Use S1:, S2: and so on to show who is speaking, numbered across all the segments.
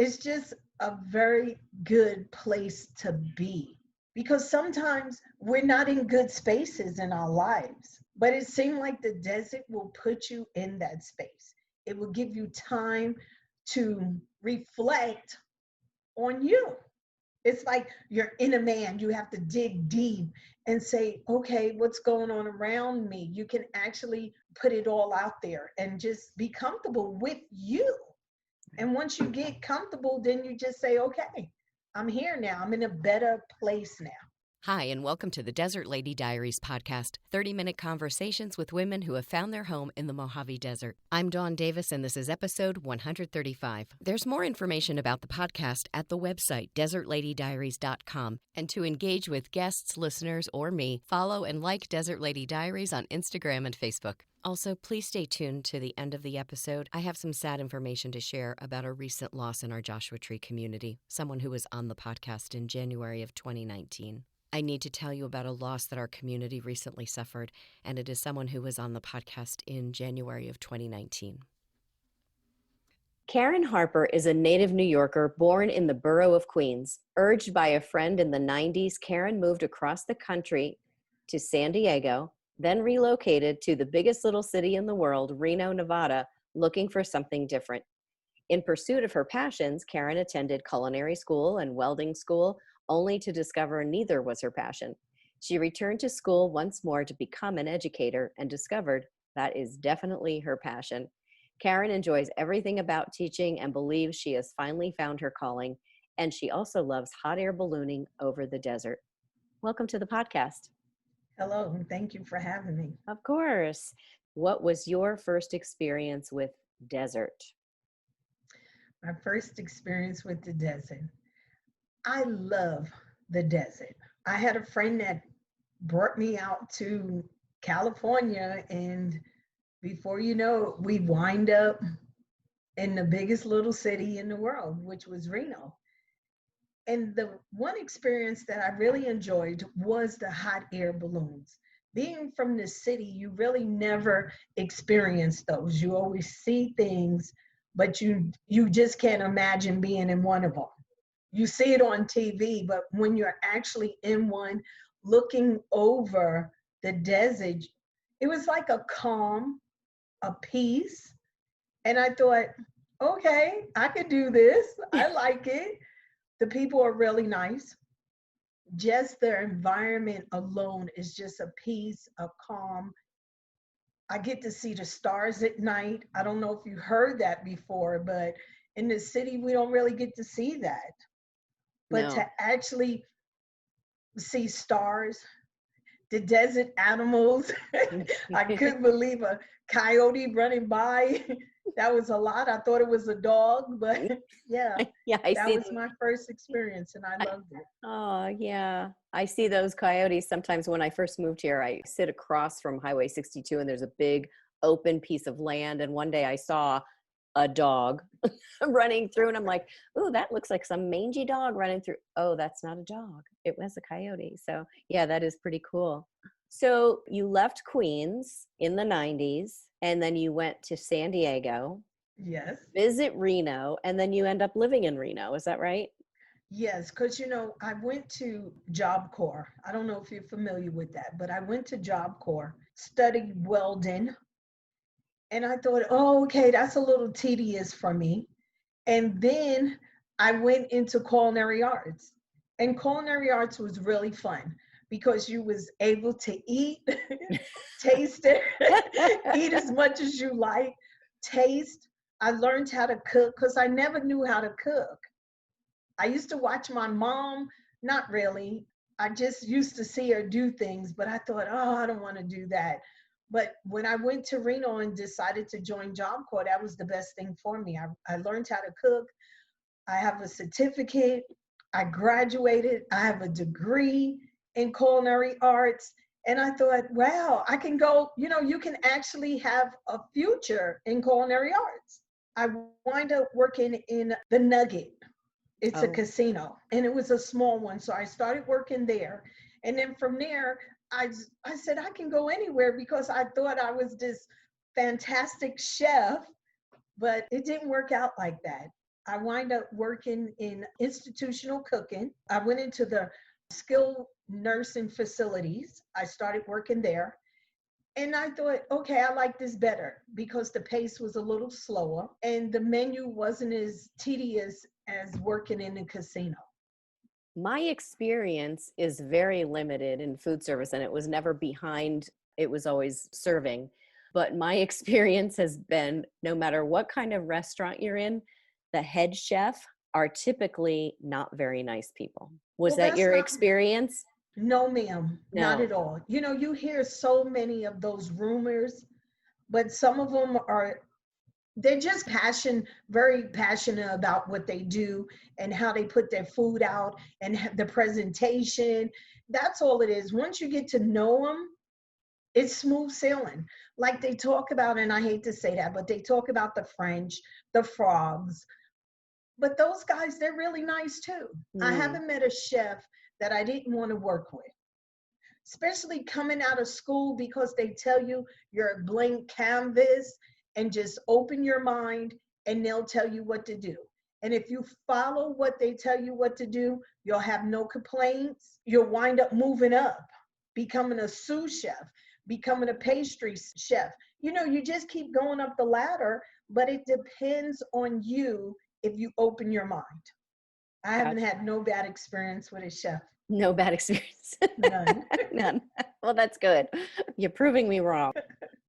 S1: it's just a very good place to be because sometimes we're not in good spaces in our lives. But it seemed like the desert will put you in that space. It will give you time to reflect on you. It's like you're in a man. You have to dig deep and say, okay, what's going on around me? You can actually put it all out there and just be comfortable with you. And once you get comfortable, then you just say, okay, I'm here now. I'm in a better place now.
S2: Hi, and welcome to the Desert Lady Diaries podcast, 30-minute conversations with women who have found their home in the Mojave Desert. I'm Dawn Davis, and this is episode 135. There's more information about the podcast at the website, desertladydiaries.com. And to engage with guests, listeners, or me, follow and like Desert Lady Diaries on Instagram and Facebook. Also, please stay tuned to the end of the episode. I have some sad information to share about a recent loss in our Joshua Tree community, someone who was on the podcast in January of 2019. I need to tell you about a loss that our community recently suffered, and it is someone who was on the podcast in January of 2019.
S3: Karen Harper is a native New Yorker born in the borough of Queens. Urged by a friend in the 90s, Karen moved across the country to San Diego, then relocated to the biggest little city in the world, Reno, Nevada, looking for something different. In pursuit of her passions, Karen attended culinary school and welding school, only to discover neither was her passion. She returned to school once more to become an educator and discovered that is definitely her passion. Karen enjoys everything about teaching and believes she has finally found her calling, and she also loves hot air ballooning over the desert. Welcome to the podcast.
S1: Hello, and thank you for having me.
S3: Of course. What was your first experience with desert?
S1: My first experience with the desert. I love the desert. I had a friend that brought me out to California, and before you know it, we wind up in the biggest little city in the world, which was Reno. And the one experience that I really enjoyed was the hot air balloons. Being from the city, you really never experience those. You always see things, but you just can't imagine being in one of them. You see it on TV, but when you're actually in one, looking over the desert, it was like a calm, a peace. And I thought, okay, I could do this. I like it. The people are really nice. Just their environment alone is just a peace, a calm. I get to see the stars at night. I don't know if you heard that before, but in the city, we don't really get to see that. But
S3: No.
S1: to actually see stars, the desert animals, I couldn't believe a coyote running by. That was a lot. I thought it was a dog, but yeah, that was my first experience, and I loved it.
S3: Oh, yeah. I see those coyotes sometimes when I first moved here. I sit across from Highway 62, and there's a big open piece of land. And one day I saw a dog running through, and I'm like, oh, that looks like some mangy dog running through. Oh, that's not a dog. It was a coyote. So yeah, that is pretty cool. So you left Queens in the 90s, and then you went to San Diego.
S1: Yes.
S3: Visit Reno, and then you end up living in Reno. Is that right?
S1: Yes, because I went to Job Corps. I don't know if you're familiar with that, but I went to Job Corps, studied welding. And I thought, oh, okay, that's a little tedious for me. And then I went into culinary arts. And culinary arts was really fun because you was able to eat, taste it, eat as much as you like, taste. I learned how to cook because I never knew how to cook. I used to watch my mom, not really. I just used to see her do things, but I thought, oh, I don't want to do that. But when I went to Reno and decided to join Job Corps, that was the best thing for me. I learned how to cook. I have a certificate. I graduated. I have a degree in culinary arts. And I thought, wow, I can go, you can actually have a future in culinary arts. I wind up working in the Nugget. It's a casino, and it was a small one. So I started working there. And then from there, I said, I can go anywhere because I thought I was this fantastic chef, but it didn't work out like that. I wind up working in institutional cooking. I went into the skilled nursing facilities. I started working there. And I thought, okay, I like this better because the pace was a little slower and the menu wasn't as tedious as working in a casino.
S3: My experience is very limited in food service, and it was never behind, it was always serving. But my experience has been no matter what kind of restaurant you're in, the head chef are typically not very nice people. Was
S1: Well,
S3: that
S1: that's
S3: your
S1: not,
S3: experience?
S1: no, ma'am, not
S3: No.
S1: at all. You know, you hear so many of those rumors, but some of them are, they're just very passionate about what they do and how they put their food out and the presentation. That's all it is. Once you get to know them, it's smooth sailing. Like they talk about, and I hate to say that, but they talk about the French, the frogs, but those guys, they're really nice too. I
S3: Mm.
S1: haven't met a chef that I didn't want to work with, especially coming out of school, because they tell you you're a blank canvas and just open your mind and they'll tell you what to do. And if you follow what they tell you what to do, you'll have no complaints. You'll wind up moving up, becoming a sous chef, becoming a pastry chef. You know, you just keep going up the ladder, but it depends on you if you open your mind. I haven't
S3: Gotcha.
S1: had no bad experience with a chef.
S3: No bad experience.
S1: None.
S3: None. Well, that's good. You're proving me wrong.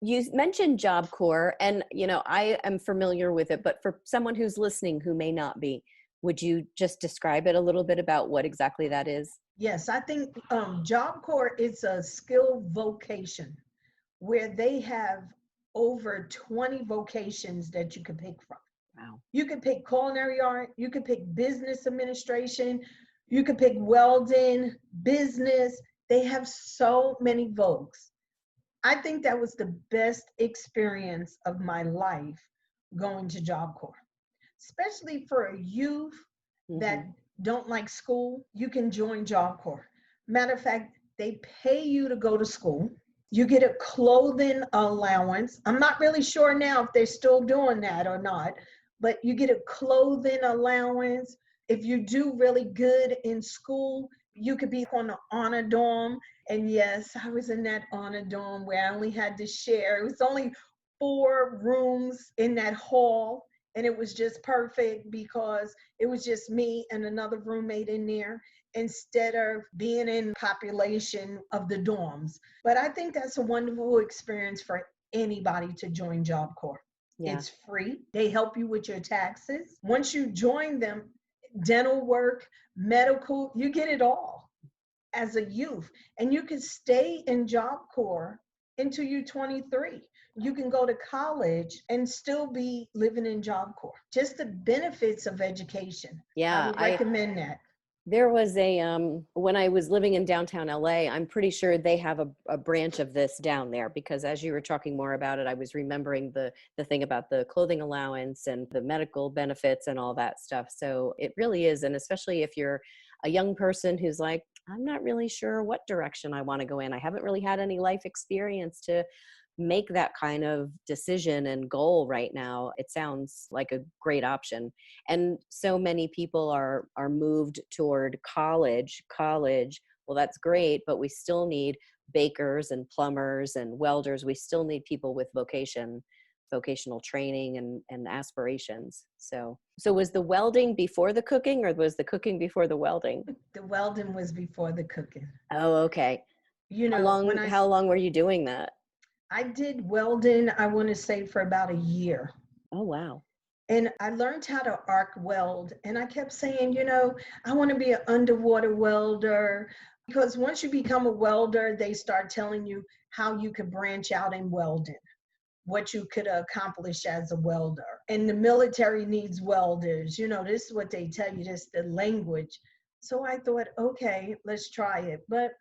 S3: You mentioned Job Corps, and I am familiar with it, but for someone who's listening who may not be, would you just describe it a little bit about what exactly that is?
S1: Yes, I think Job Corps is a skill vocation where they have over 20 vocations that you can pick from.
S3: Wow.
S1: You could pick culinary art, you could pick business administration, you could pick welding, business. They have so many vogues. I think that was the best experience of my life going to Job Corps, especially for a youth that
S3: Mm-hmm.
S1: don't like school. You can join Job Corps. Matter of fact, they pay you to go to school. You get a clothing allowance. I'm not really sure now if they're still doing that or not, but you get a clothing allowance. If you do really good in school, you could be on the honor dorm. And yes, I was in that honor dorm where I only had to share. It was only 4 rooms in that hall, and it was just perfect because it was just me and another roommate in there instead of being in population of the dorms. But I think that's a wonderful experience for anybody to join Job Corps.
S3: Yeah.
S1: It's free. They help you with your taxes. Once you join them, dental work, medical, you get it all as a youth. And you can stay in Job Corps until you're 23. You can go to college and still be living in Job Corps. Just the benefits of education. I
S3: Yeah.
S1: would recommend that.
S3: There was when I was living in downtown LA, I'm pretty sure they have a branch of this down there, because as you were talking more about it, I was remembering the thing about the clothing allowance and the medical benefits and all that stuff. So it really is. And especially if you're a young person who's like, I'm not really sure what direction I want to go in. I haven't really had any life experience to make that kind of decision and goal right now. It sounds like a great option. And so many people are moved toward college. Well, that's great, but we still need bakers and plumbers and welders. We still need people with vocational training and aspirations. So was the welding before the cooking, or was the cooking before the welding?
S1: The welding was before the cooking.
S3: Oh, okay.
S1: You
S3: How
S1: know, when
S3: how long were you doing that?
S1: I did welding, I want to say for about a year.
S3: Oh, wow.
S1: And I learned how to arc weld. And I kept saying, you know, I want to be an underwater welder. Because once you become a welder, they start telling you how you could branch out in welding, what you could accomplish as a welder. And the military needs welders. You know, this is what they tell you, this the language. So I thought, okay, let's try it. But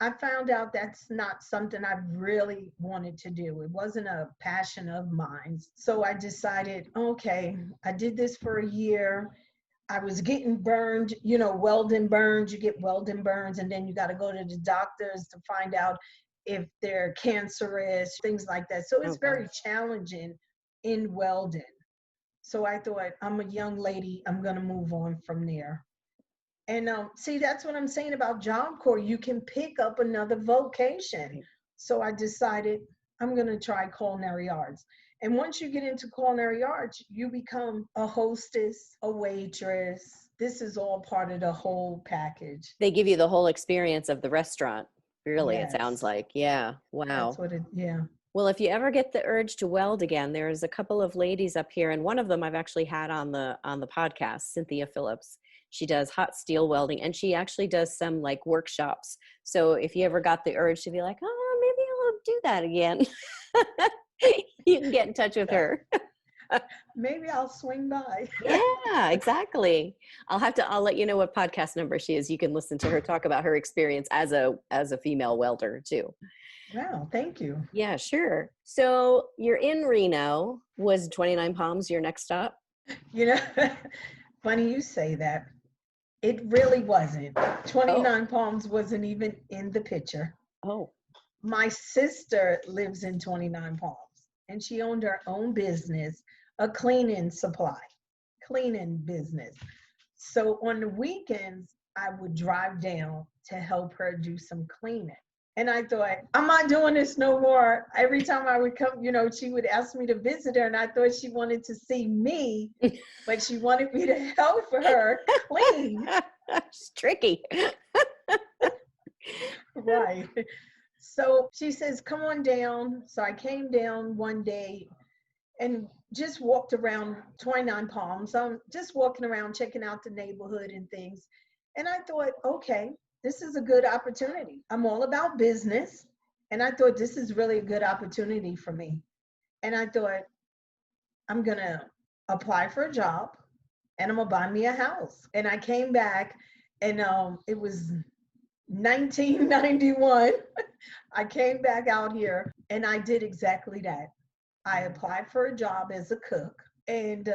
S1: I found out that's not something I really wanted to do. It wasn't a passion of mine. So I decided, okay, I did this for a year. I was getting burned, you know, welding burns. You get welding burns, and then you got to go to the doctors to find out if they're cancerous, things like that. So it's very challenging in welding. So I thought, I'm a young lady, I'm going to move on from there. And see, that's what I'm saying about Job Corps. You can pick up another vocation. So I decided I'm going to try culinary arts. And once you get into culinary arts, you become a hostess, a waitress. This is all part of the whole package.
S3: They give you the whole experience of the restaurant. Really, it sounds
S1: Yes,
S3: like. Yeah.
S1: that's
S3: Wow.
S1: what it, yeah.
S3: Well, if you ever get the urge to weld again, there's a couple of ladies up here, and one of them I've actually had on the podcast, Cynthia Phillips. She does hot steel welding, and she actually does some like workshops. So if you ever got the urge to be like, oh, maybe I'll do that again, you can get in touch with her.
S1: Maybe I'll swing by.
S3: Yeah, exactly. I'll let you know what podcast number she is. You can listen to her talk about her experience as a female welder too.
S1: Wow, thank you.
S3: Yeah, sure. So you're in Reno. Was 29 Palms your next stop?
S1: You know, funny you say that. It really wasn't.
S3: Oh,
S1: 29 Palms wasn't even in the picture.
S3: oh,
S1: My sister lives in 29 Palms, and she owned her own business, a cleaning business. So on the weekends, I would drive down to help her do some cleaning. And I thought, I'm not doing this no more. Every time I would come, she would ask me to visit her, and I thought she wanted to see me, but she wanted me to help her clean.
S3: it's tricky.
S1: Right. So she says, come on down. So I came down one day and just walked around 29 Palms. I'm just walking around, checking out the neighborhood and things. And I thought, okay, this is a good opportunity. I'm all about business. And I thought this is really a good opportunity for me. And I thought, I'm going to apply for a job and I'm going to buy me a house. And I came back and it was 1991. I came back out here and I did exactly that. I applied for a job as a cook and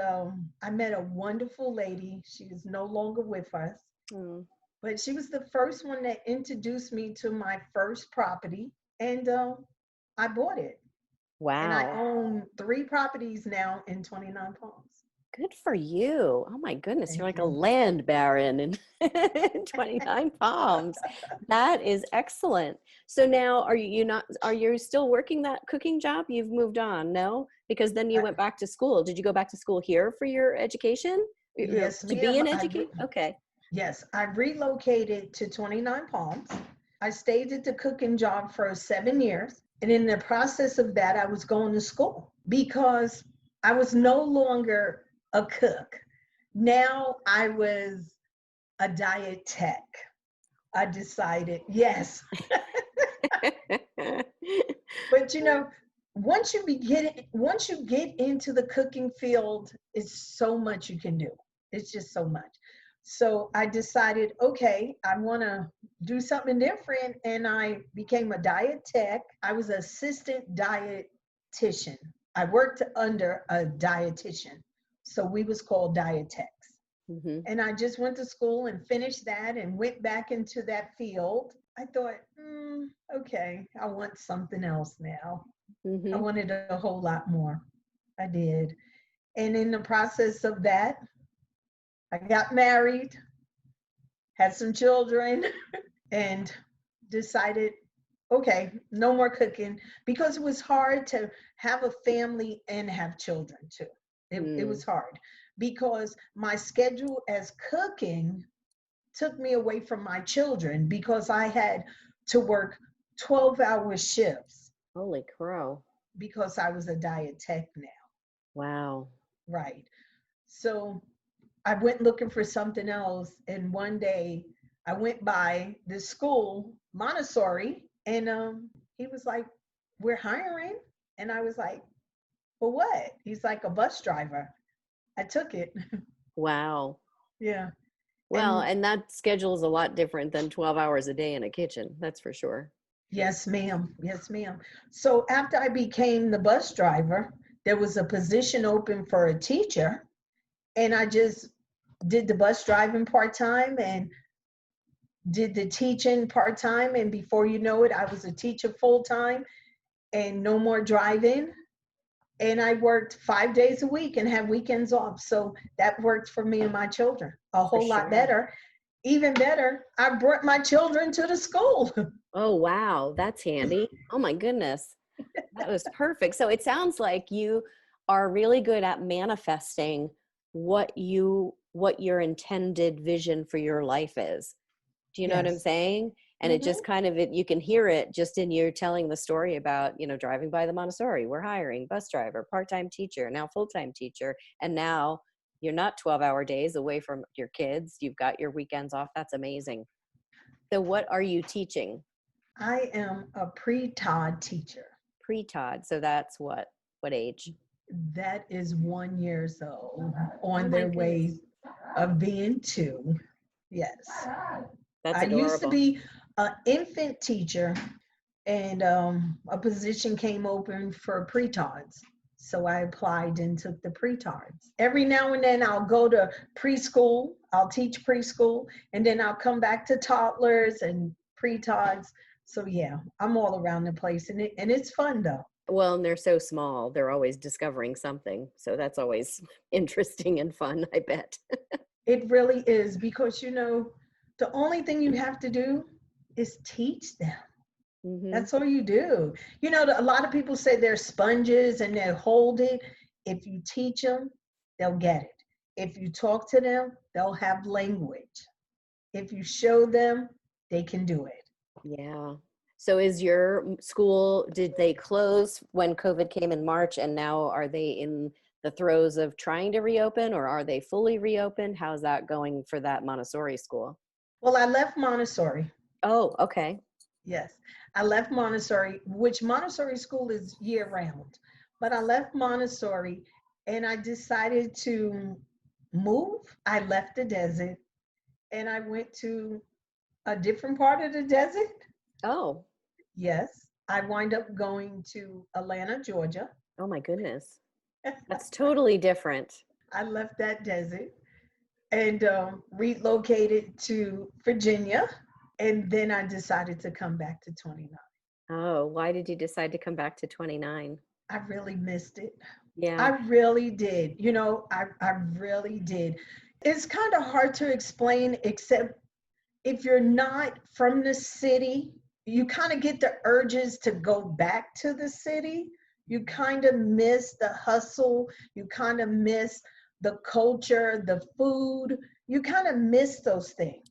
S1: I met a wonderful lady. She is no longer with us, but she was the first one that introduced me to my first property and I bought it. And I
S3: Wow.
S1: own 3 properties now in 29 Palms.
S3: Good for you. Oh my goodness. You're
S1: Thank
S3: like a
S1: you.
S3: land baron in 29 Palms. That is excellent. So now are you still working that cooking job? You've moved on, no? Because then you
S1: I,
S3: went back to school. Did you go back to school here for your education?
S1: yes,
S3: To be
S1: ma'am.
S3: an educator? Okay.
S1: Yes, I relocated to 29 Palms. I stayed at the cooking job for 7 years. And in the process of that, I was going to school because I was no longer a cook. Now I was a diet tech. I decided, yes. But once you get into the cooking field, it's so much you can do. It's just so much. So I decided, okay, I want to do something different. And I became a diet tech. I was an assistant dietitian. I worked under a dietitian. So we was called diet techs.
S3: Mm-hmm.
S1: And I just went to school and finished that and went back into that field. I thought, okay, I want something else now. I
S3: Mm-hmm.
S1: wanted a whole lot more. I did. And in the process of that, I got married, had some children, and decided, okay, no more cooking because it was hard to have a family and have children too. It was hard because my schedule as cooking took me away from my children because I had to work 12-hour shifts
S3: Holy crow.
S1: because I was a diet tech now.
S3: Wow.
S1: Right. So I went looking for something else. And one day I went by this school, Montessori, and he was like, we're hiring. And I was like, for what? He's like, a bus driver. I took it.
S3: Wow.
S1: Yeah.
S3: Well,
S1: And
S3: and that schedule is a lot different than 12 hours a day in a kitchen. That's for sure.
S1: yes, ma'am. Yes, ma'am. So after I became the bus driver, there was a position open for a teacher. And I just did the bus driving part-time and did the teaching part-time. And before you know it, I was a teacher full-time and no more driving. And I worked 5 days a week and had weekends off. So that worked for me and my children a
S3: For
S1: whole lot
S3: sure.
S1: better. Even better, I brought my children to the school.
S3: Oh, wow. That's handy. Oh my goodness. That was perfect. So it sounds like you are really good at manifesting what your intended vision for your life is. Do you know what I'm
S1: Yes.
S3: saying? And it
S1: Hmm.
S3: just kind of, you can hear it just in you telling the story about, driving by the Montessori, we're hiring bus driver, part-time teacher, now full-time teacher. And now you're not 12-hour days away from your kids. You've got your weekends off. That's amazing. So what are you teaching?
S1: I am a pre-Todd teacher.
S3: Pre-Todd. So that's what age?
S1: That is 1 year old
S3: Oh
S1: on
S3: my
S1: their
S3: goodness.
S1: way of being 2. Yes.
S3: That's
S1: I used to
S3: adorable.
S1: be an infant teacher, and a position came open for pre-Todds. So I applied and took the pre-Todds. Every now and then I'll go to preschool, I'll teach preschool, and then I'll come back to toddlers and pre-Todds. So yeah, I'm all around the place, and it's fun though.
S3: Well, and they're so small, they're always discovering something. So that's always interesting and fun, I bet.
S1: It really is, because the only thing you have to do is teach them.
S3: Mm-hmm.
S1: That's all you do. A lot of people say they're sponges and they hold it. If you teach them, they'll get it. If you talk to them, they'll have language. If you show them, they can do it.
S3: Yeah. So is your school, did they close when COVID came in March, and now are they in the throes of trying to reopen, or are they fully reopened? How's that going for that Montessori school?
S1: Well, I left Montessori.
S3: Oh, okay.
S1: Yes, I left Montessori, which Montessori school is year round. But I left Montessori and I decided to move. I left the desert and I went to a different part of the desert.
S3: Oh,
S1: Yes, I wind up going to Atlanta, Georgia.
S3: oh my goodness. That's totally different.
S1: I left that desert and relocated to Virginia. And then I decided to come back to 29.
S3: Oh, why did you decide to come back to 29?
S1: I really missed it. I
S3: Yeah.
S1: really did. I really did. It's kind of hard to explain, except if you're not from the city, you kind of get the urges to go back to the city. You kind of miss the hustle. You kind of miss the culture, the food. You kind of miss those things.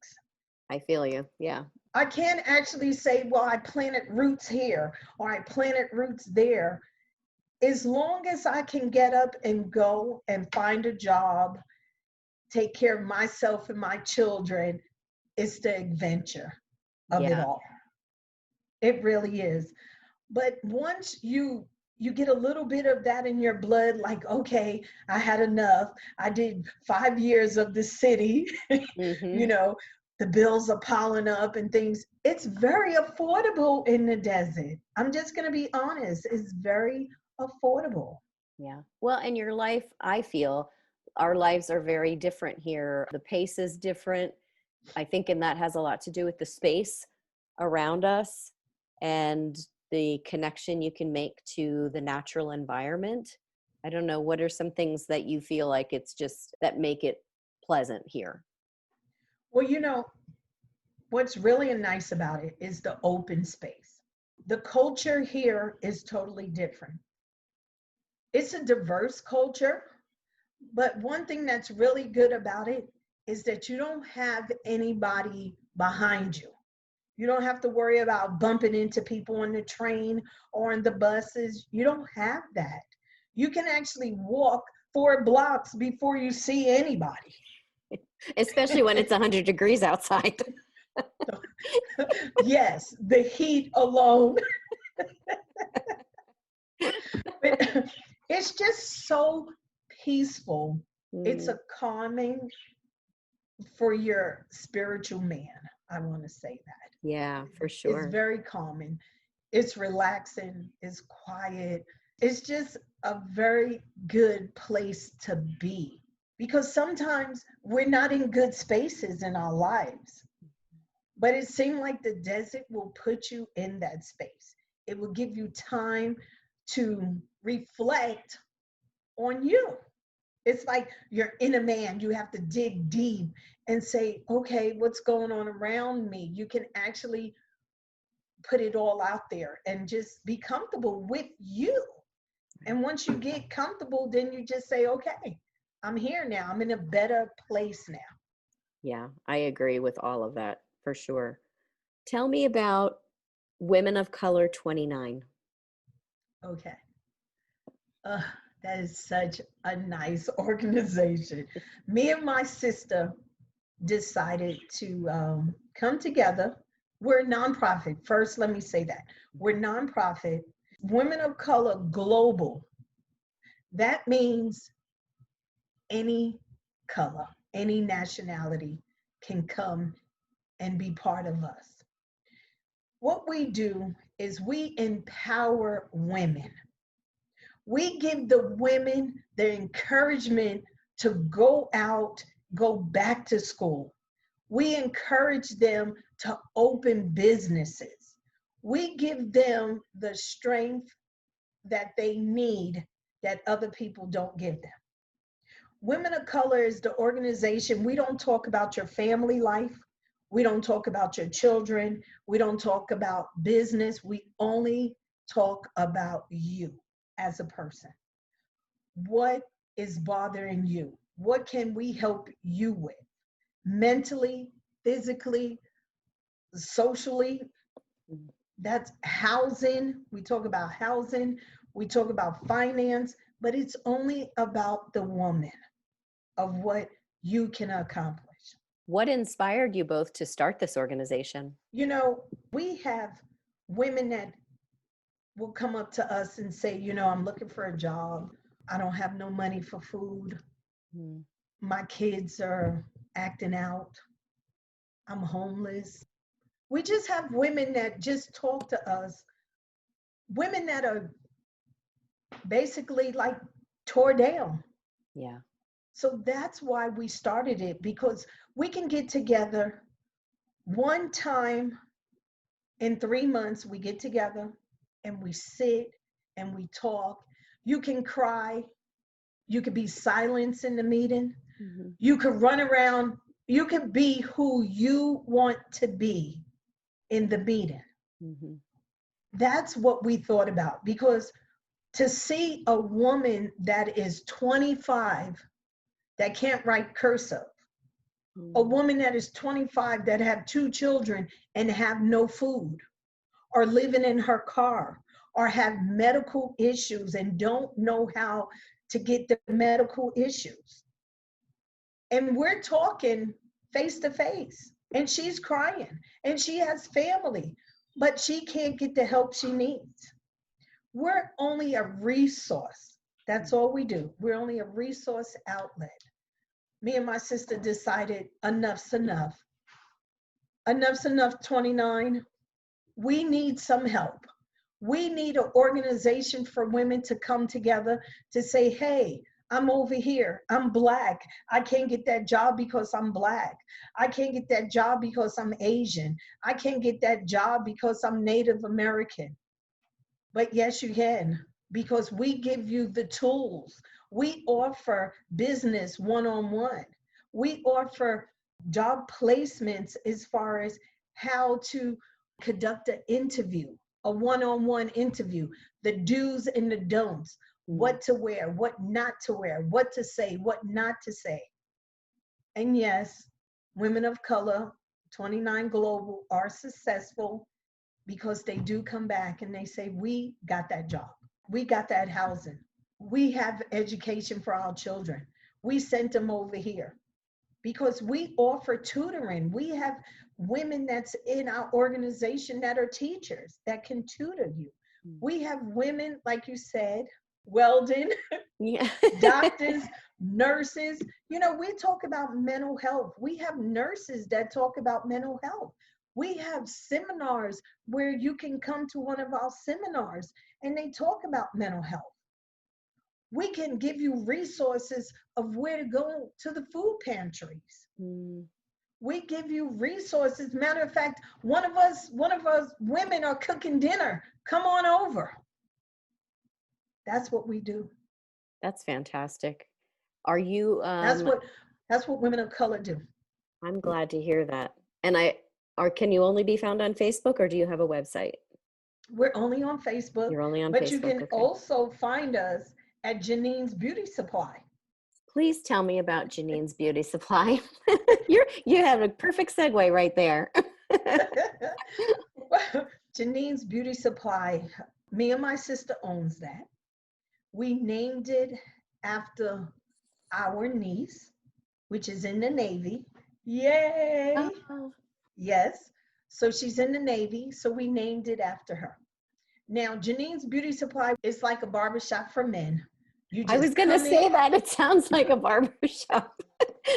S3: I feel you. Yeah.
S1: I can't actually say, well, I planted roots here or I planted roots there. As long as I can get up and go and find a job, take care of myself and my children, it's the adventure of it
S3: Yeah.
S1: all. It really is. But once you get a little bit of that in your blood, like, okay, I had enough. I did 5 years of the city,
S3: Mm-hmm.
S1: you know, the bills are piling up and things. It's very affordable in the desert. I'm just going to be honest. It's very affordable.
S3: Yeah. Well, and your life, I feel our lives are very different here. The pace is different. I think, and that has a lot to do with the space around us and the connection you can make to the natural environment. I don't know, what are some things that you feel like it's just that make it pleasant here?
S1: Well, what's really nice about it is the open space. The culture here is totally different. It's a diverse culture, but one thing that's really good about it is that you don't have anybody behind you. You don't have to worry about bumping into people on the train or on the buses. You don't have that. You can actually walk 4 blocks before you see anybody.
S3: Especially when it's 100 degrees outside.
S1: Yes, the heat alone. But it's just so peaceful. It's
S3: Mm,
S1: a calming for your spiritual man. I want to say that.
S3: yeah, for
S1: It's
S3: sure.
S1: very calming. It's relaxing. It's quiet. It's just a very good place to be, because sometimes we're not in good spaces in our lives. But it seemed like the desert will put you in that space. It will give you time to reflect on you. It's like you're in a man. You have to dig deep and say, okay, what's going on around me? You can actually put it all out there and just be comfortable with you. And once you get comfortable, then you just say, okay, I'm here now. I'm in a better place now.
S3: Yeah, I agree with all of that for sure. Tell me about Women of Color 29.
S1: Okay. Uh, that is such a nice organization. Me and my sister decided to come together. We're a nonprofit. First, let me say that. We're nonprofit. Women of Color Global. That means any color, any nationality can come and be part of us. What we do is we empower women. We give the women the encouragement to go out, go back to school. We encourage them to open businesses. We give them the strength that they need that other people don't give them. Women of Color is the organization. We don't talk about your family life. We don't talk about your children. We don't talk about business. We only talk about you as a person. What is bothering you? What can we help you with? Mentally, physically, socially. That's housing. We talk about housing. We talk about finance, but it's only about the woman of what you can accomplish.
S3: What inspired you both to start this organization?
S1: You know, we have women that will come up to us and say, you know, I'm looking for a job. I don't have no money for food.
S3: Mm.
S1: My kids are acting out. I'm homeless. We just have women that just talk to us, women that are basically like tore down.
S3: Yeah.
S1: So that's why we started it, because we can get together one time in 3 months. We get together and we sit and we talk. You can cry. You could be silence in the meeting.
S3: Mm-hmm.
S1: You could run around. You could be who you want to be in the meeting.
S3: Mm-hmm.
S1: That's what we thought about, because to see a woman that is 25 that can't write cursive, a woman that is 25 that have 2 children and have no food, or living in her car, or have medical issues and don't know how to get the medical issues. And we're talking face to face, and she's crying, and she has family, but she can't get the help she needs. We're only a resource. That's all we do. We're only a resource outlet. Me and my sister decided enough's enough. Enough's enough, 29. We need some help. We need an organization for women to come together to say, hey, I'm over here. I'm Black. I can't get that job because I'm Black. I can't get that job because I'm Asian. I can't get that job because I'm Native American. But yes, you can, because we give you the tools. We offer business one-on-one. We offer job placements as far as how to conduct an interview, a one-on-one interview, the do's and the don'ts, what to wear, what not to wear, what to say, what not to say. And yes, Women of Color 29 Global are successful because they do come back and they say, we got that job. We got that housing. We have education for our children. We sent them over here because we offer tutoring. We have women that's in our organization that are teachers that can tutor you. We have women, like you said, welding,
S3: Yeah.
S1: doctors, nurses. You know, we talk about mental health. We have nurses that talk about mental health. We have seminars where you can come to one of our seminars and they talk about mental health. We can give you resources of where to go to the food pantries. We give you resources. Matter of fact, one of us women are cooking dinner. Come on over. That's what we do.
S3: That's fantastic. Are you,
S1: That's what women of color do.
S3: I'm glad to hear that. And can you only be found on Facebook or do you have a website?
S1: We're only on Facebook,
S3: You're only on
S1: but you
S3: Facebook.
S1: can
S3: Okay.
S1: also find us at Janine's Beauty Supply.
S3: Please tell me about Janine's Beauty Supply. You have a perfect segue right there.
S1: Janine's Beauty Supply, me and my sister owns that. We named it after our niece, which is in the Navy. Yay!
S3: Oh,
S1: Yes. So she's in the Navy, so we named it after her. Now, Janine's Beauty Supply is like a barbershop for men. You
S3: I was
S1: just
S3: going to
S1: come
S3: say
S1: in.
S3: that. It sounds like a barber shop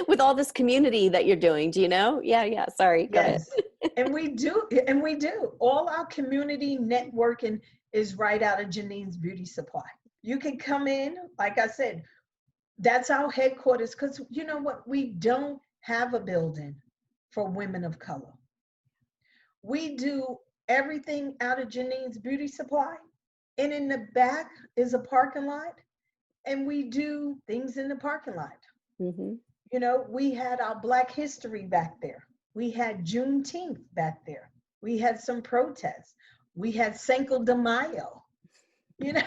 S3: with all this community that you're doing. Do you know? Yeah, yeah. Sorry. Go ahead.
S1: Yes. And we do. All our community networking is right out of Janine's Beauty Supply. You can come in, like I said, that's our headquarters, because you know what? We don't have a building for women of color. We do everything out of Janine's Beauty Supply. And in the back is a parking lot, and we do things in the parking lot.
S3: Mm-hmm.
S1: You know, we had our Black History back there. We had Juneteenth back there. We had some protests. We had Cinco de Mayo. You know,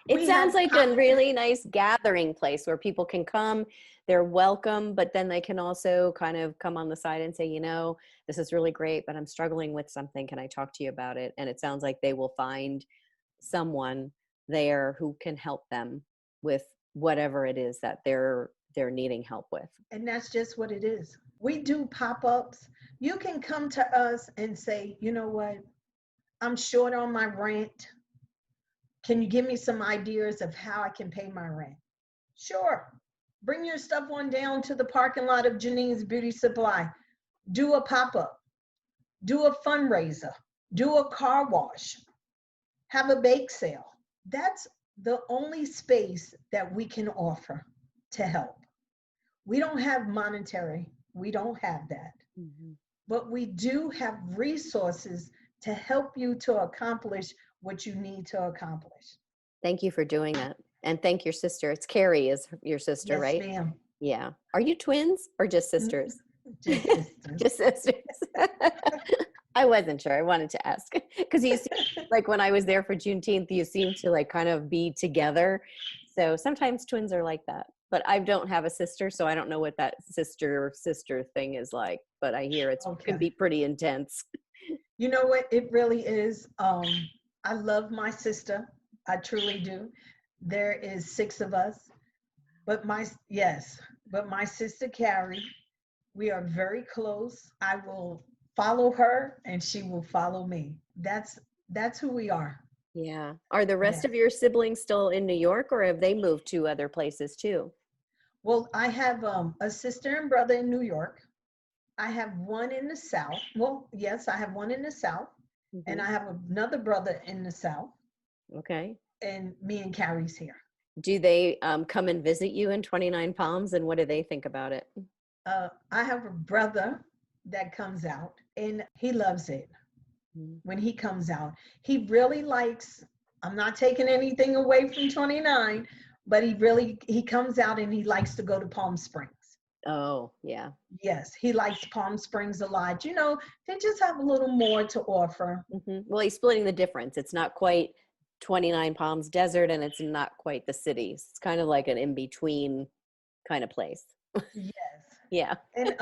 S3: It
S1: we had
S3: sounds like a really nice gathering place where people can come, they're welcome, but then they can also kind of come on the side and say, you know, this is really great, but I'm struggling with something. Can I talk to you about it? And it sounds like they will find someone there who can help them with whatever it is that they're needing help with.
S1: And that's just what it is. We do pop-ups. You can come to us and say, you know what, I'm short on my rent. Can you give me some ideas of how I can pay my rent? Sure. Bring your stuff on down to the parking lot of Janine's Beauty Supply. Do a pop-up. Do a fundraiser. Do a car wash. Have a bake sale. That's the only space that we can offer to help. We don't have monetary. We don't have that.
S3: Mm-hmm.
S1: But we do have resources to help you to accomplish what you need to accomplish.
S3: Thank you for doing that. And thank your sister. It's Carrie is your sister,
S1: Yes,
S3: right?
S1: ma'am.
S3: Yeah. Are you twins or just sisters?
S1: Just sisters.
S3: Just sisters. I wasn't sure. I wanted to ask because you seem like when I was there for Juneteenth, you seem to like kind of be together. So sometimes twins are like that. But I don't have a sister, so I don't know what that sister thing is like. But I hear it can be pretty intense.
S1: You know what? It really is. I love my sister. I truly do. There is 6 of us, but my sister Carrie, we are very close. I will follow her and she will follow me. That's who we are.
S3: Yeah. Are the rest
S1: Yes.
S3: of your siblings still in New York or have they moved to other places too?
S1: Well, I have a sister and brother in New York. I have one in the South. Well, yes, I have one in the South, and I have another brother in the South,
S3: Okay.
S1: and me and Carrie's here.
S3: Do they come and visit you in 29 Palms and what do they think about it?
S1: I have a brother that comes out, and he loves it when he comes out. He really likes, I'm not taking anything away from 29, but he comes out and he likes to go to Palm Springs.
S3: Oh, yeah.
S1: Yes, he likes Palm Springs a lot. You know, they just have a little more to offer.
S3: Mm-hmm. Well, he's splitting the difference. It's not quite 29 Palms Desert and it's not quite the cities. It's kind of like an in-between kind of place.
S1: Yes.
S3: Yeah.
S1: And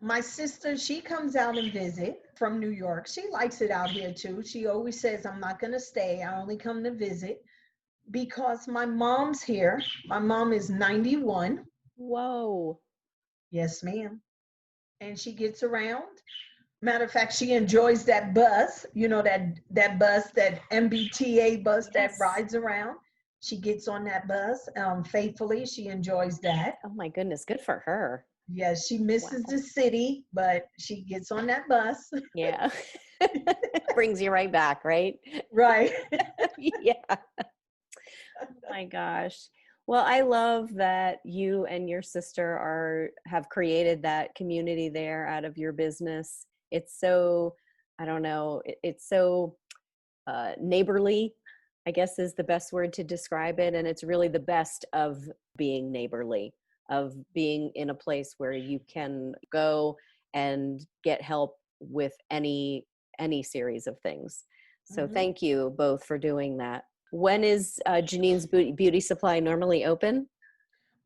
S1: my sister, she comes out and visit from New York. She likes it out here too. She always says, I'm not going to stay. I only come to visit because my mom's here. My mom is 91.
S3: Whoa.
S1: Yes, ma'am. And she gets around. Matter of fact, she enjoys that bus, you know, that bus, that MBTA bus that rides around. She gets on that bus faithfully. She enjoys that.
S3: Oh my goodness. Good for her.
S1: Yes, she misses the city, but she gets on that bus.
S3: Yeah. Brings you right back, right?
S1: Right.
S3: Yeah. Oh my gosh. Well, I love that you and your sister have created that community there out of your business. It's so, I don't know, it's so neighborly. I guess is the best word to describe it. And it's really the best of being neighborly, of being in a place where you can go and get help with any series of things. So
S1: Mhm.
S3: thank you both for doing that. When is Janine's Beauty Supply normally open?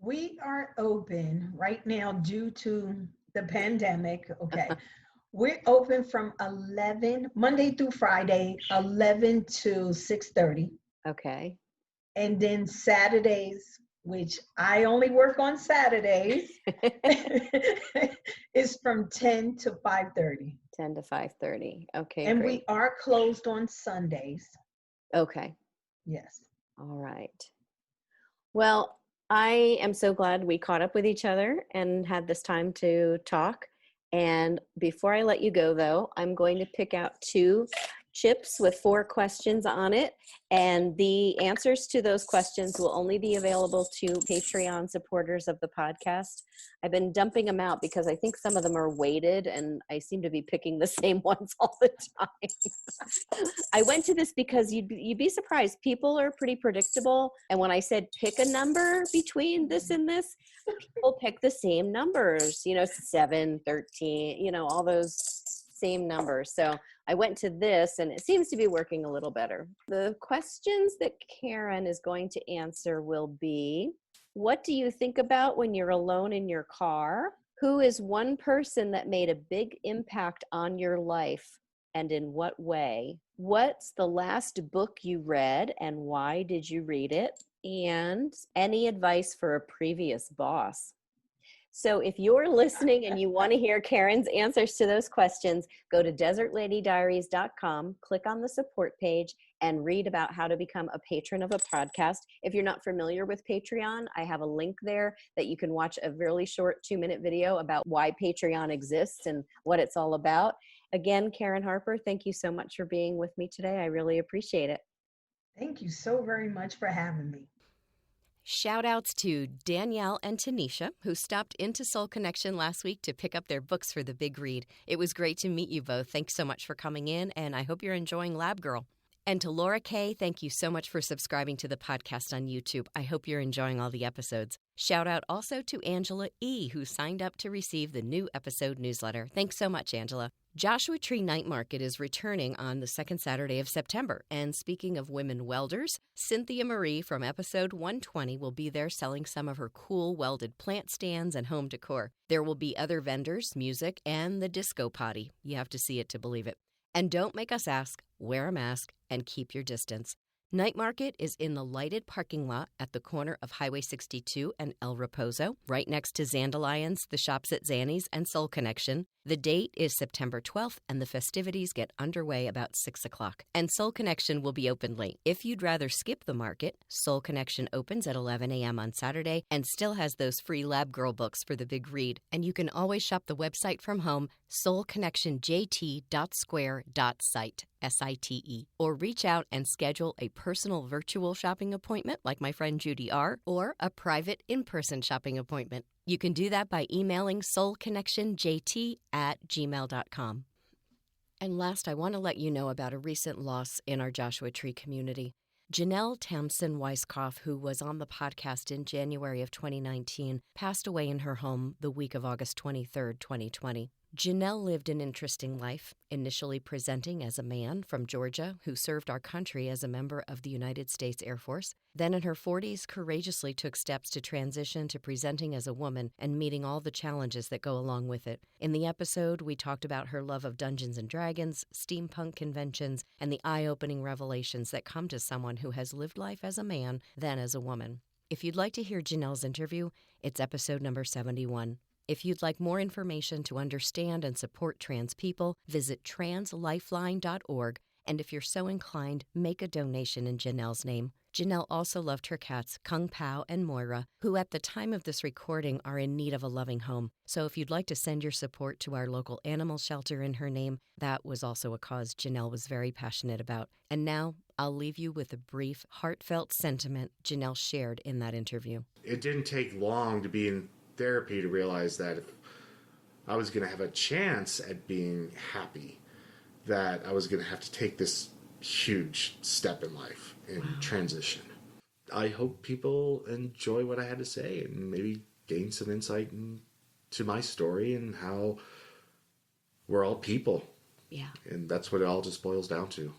S1: We are open right now due to the pandemic. Okay. We're open from 11, Monday through Friday, 11 to 6:30.
S3: Okay.
S1: And then Saturdays, which I only work on Saturdays, is from 10 to 5:30.
S3: 10 to 5:30. Okay,
S1: And
S3: great.
S1: we are closed on Sundays.
S3: Okay.
S1: Yes.
S3: All right. Well, I am so glad we caught up with each other and had this time to talk. And before I let you go, though, I'm going to pick out 2 chips with 4 questions on it. And the answers to those questions will only be available to Patreon supporters of the podcast. I've been dumping them out because I think some of them are weighted and I seem to be picking the same ones all the time. I went to this because you'd be surprised. People are pretty predictable. And when I said pick a number between this and this, people pick the same numbers, 7, 13, all those same numbers. So I went to this and it seems to be working a little better. The questions that Karen is going to answer will be, what do you think about when you're alone in your car? Who is one person that made a big impact on your life and in what way? What's the last book you read and why did you read it? And any advice for a previous boss? So if you're listening and you want to hear Karen's answers to those questions, go to desertladydiaries.com, click on the support page, and read about how to become a patron of a podcast. If you're not familiar with Patreon, I have a link there that you can watch a really short 2-minute video about why Patreon exists and what it's all about. Again, Karen Harper, thank you so much for being with me today. I really appreciate it.
S1: Thank you so very much for having me.
S2: Shout outs to Danielle and Tanisha, who stopped into Soul Connection last week to pick up their books for the big read. It was great to meet you both. Thanks so much for coming in, and I hope you're enjoying Lab Girl. And to Laura Kay, thank you so much for subscribing to the podcast on YouTube. I hope you're enjoying all the episodes. Shout out also to Angela E., who signed up to receive the new episode newsletter. Thanks so much, Angela. Joshua Tree Night Market is returning on the second Saturday of September. And speaking of women welders, Cynthia Marie from episode 120 will be there selling some of her cool welded plant stands and home decor. There will be other vendors, music, and the disco potty. You have to see it to believe it. And don't make us ask, wear a mask, and keep your distance. Night Market is in the lighted parking lot at the corner of Highway 62 and El Reposo, right next to Zandalions, the shops at Zanny's, and Soul Connection. The date is September 12th, and the festivities get underway about 6 o'clock. And Soul Connection will be open late. If you'd rather skip the market, Soul Connection opens at 11 a.m. on Saturday and still has those free Lab Girl books for the big read. And you can always shop the website from home, soulconnectionjt.square.site, S-I-T-E, or reach out and schedule a personal virtual shopping appointment like my friend Judy R., or a private in-person shopping appointment. You can do that by emailing soulconnectionjt@gmail.com. And last, I want to let you know about a recent loss in our Joshua Tree community. Janelle Tamsen Weiskopf, who was on the podcast in January of 2019, passed away in her home the week of August 23rd, 2020. Janelle lived an interesting life, initially presenting as a man from Georgia who served our country as a member of the United States Air Force. Then in her 40s, courageously took steps to transition to presenting as a woman and meeting all the challenges that go along with it. In the episode, we talked about her love of Dungeons and Dragons, steampunk conventions, and the eye-opening revelations that come to someone who has lived life as a man, then as a woman. If you'd like to hear Janelle's interview, it's episode number 71. If you'd like more information to understand and support trans people, visit translifeline.org, and if you're so inclined, make a donation in Janelle's name. Janelle also loved her cats, Kung Pao and Moira, who at the time of this recording are in need of a loving home. So if you'd like to send your support to our local animal shelter in her name, that was also a cause Janelle was very passionate about. And now, I'll leave you with a brief, heartfelt sentiment Janelle shared in that interview.
S4: It didn't take long to be in therapy to realize that if I was going to have a chance at being happy, that I was going to have to take this huge step in life in transition. I hope people enjoy what I had to say and maybe gain some insight into my story and how we're all people.
S2: Yeah.
S4: And that's what it all just boils down to.